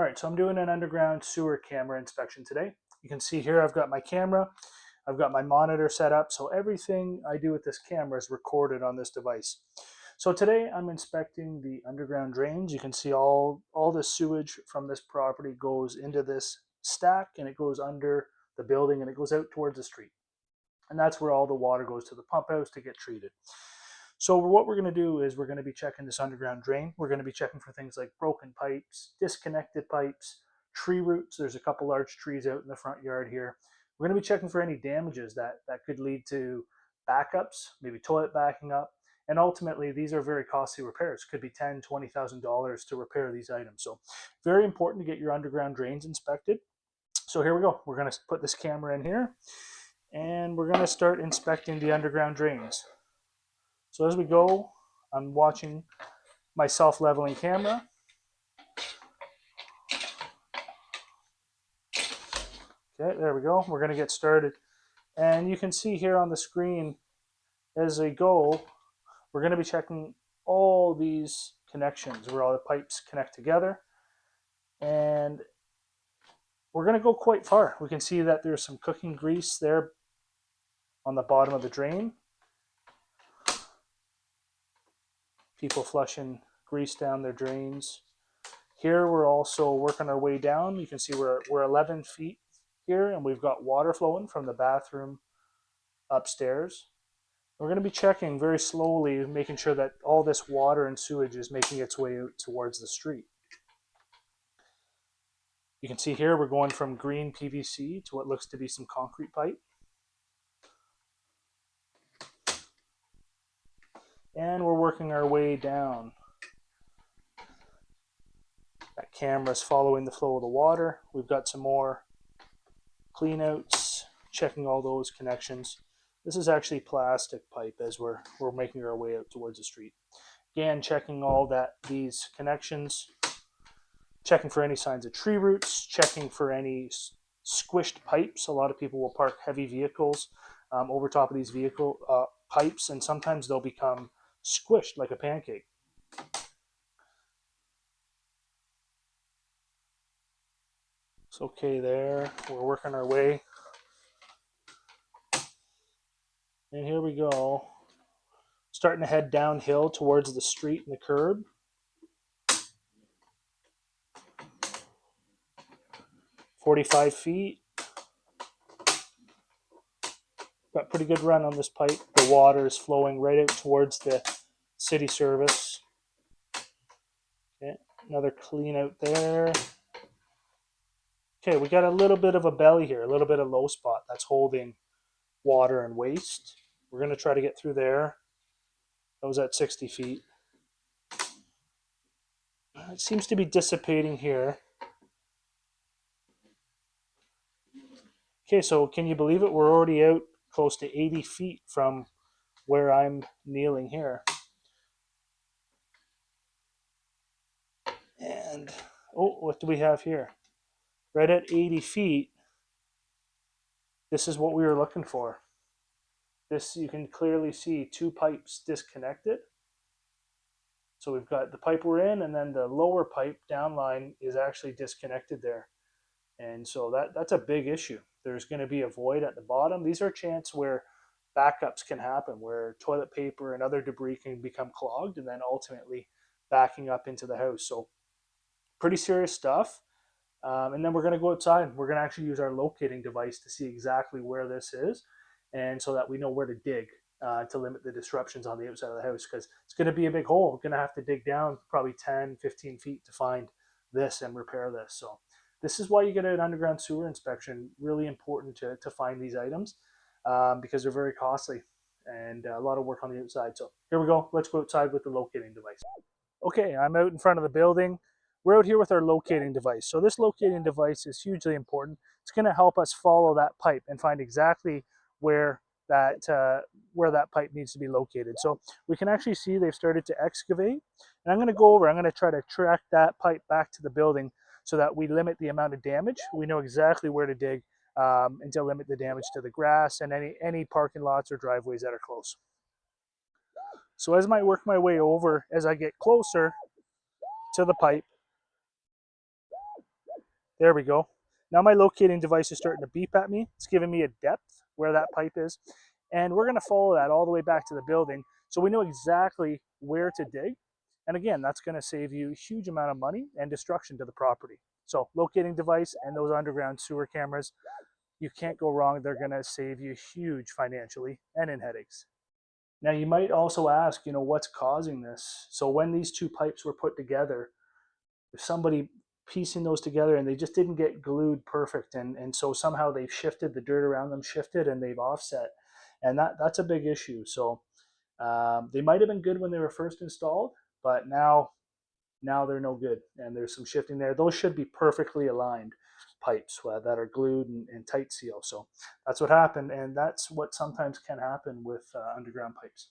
All right, so I'm doing an underground sewer camera inspection today. You can see here I've got my camera, I've got my monitor set up, so everything I do with this camera is recorded on this device. So today I'm inspecting the underground drains. You can see all the sewage from this property goes into this stack and it goes under the building and it goes out towards the street. And that's where all the water goes to the pump house to get treated. So what we're going to do is we're going to be checking this underground drain. We're going to be checking for things like broken pipes, disconnected pipes, tree roots. There's a couple large trees out in the front yard here. We're going to be checking for any damages that could lead to backups, maybe toilet backing up. And ultimately, these are very costly repairs. Could be $10,000, $20,000 to repair these items. So very important to get your underground drains inspected. So here we go. We're going to put this camera in here and we're going to start inspecting the underground drains. So as we go, I'm watching my self-leveling camera. Okay, there we go. We're going to get started. And you can see here on the screen as I go, we're going to be checking all these connections where all the pipes connect together. And we're going to go quite far. We can see that there's some cooking grease there on the bottom of the drain. People flushing grease down their drains. Here we're also working our way down. You can see we're 11 feet here and we've got water flowing from the bathroom upstairs. We're going to be checking very slowly, making sure that all this water and sewage is making its way out towards the street. You can see here we're going from green PVC to what looks to be some concrete pipe. And we're working our way down. That camera's following the flow of the water. We've got some more cleanouts, checking all those connections. This is actually plastic pipe as we're making our way out towards the street. Again, checking all these connections, checking for any signs of tree roots, checking for any squished pipes. A lot of people will park heavy vehicles over top of these pipes, and sometimes they'll become squished like a pancake. It's okay there. We're working our way. And here we go. Starting to head downhill towards the street and the curb. "45 feet. Got pretty good run on this pipe. The water is flowing right out towards the city service. Okay, another clean out there. Okay, we got a little bit of a belly here, a little bit of low spot that's holding water and waste. We're going to try to get through there. That was at 60 feet. It seems to be dissipating here. Okay, so can you believe it? We're already out close to 80 feet from where I'm kneeling here. And, oh, what do we have here? Right at 80 feet, this is what we were looking for. This, you can clearly see two pipes disconnected. So we've got the pipe we're in, and then the lower pipe downline is actually disconnected there. And so that's a big issue. There's going to be a void at the bottom. These are a chance where backups can happen, where toilet paper and other debris can become clogged and then ultimately backing up into the house. So pretty serious stuff. And then we're going to go outside. We're going to actually use our locating device to see exactly where this is, and so that we know where to dig to limit the disruptions on the outside of the house, because it's going to be a big hole. We're going to have to dig down probably 10, 15 feet to find this and repair this. So this is why you get an underground sewer inspection. Really important to find these items because they're very costly and a lot of work on the outside. So here we go. Let's go outside with the locating device. Okay, I'm out in front of the building. We're out here with our locating device. So this locating device is hugely important. It's going to help us follow that pipe and find exactly where that pipe needs to be located. So we can actually see they've started to excavate. And I'm going to go over, I'm going to try to track that pipe back to the building so that we limit the amount of damage. We know exactly where to dig and to limit the damage to the grass and any parking lots or driveways that are close. So as I work my way over, as I get closer to the pipe, There we go. Now my locating device is starting to beep at me. It's giving me a depth where that pipe is. And we're going to follow that all the way back to the building so we know exactly where to dig. And again, that's going to save you a huge amount of money and destruction to the property. So locating device and those underground sewer cameras, you can't go wrong. They're going to save you huge financially and in headaches. Now you might also ask, what's causing this? So when these two pipes were put together, if somebody piecing those together and they just didn't get glued perfect, and so somehow they've shifted, the dirt around them shifted and they've offset, and that's a big issue. So they might have been good when they were first installed, but now they're no good, and there's some shifting there. Those should be perfectly aligned pipes that are glued and tight seal. So that's what happened, and that's what sometimes can happen with underground pipes.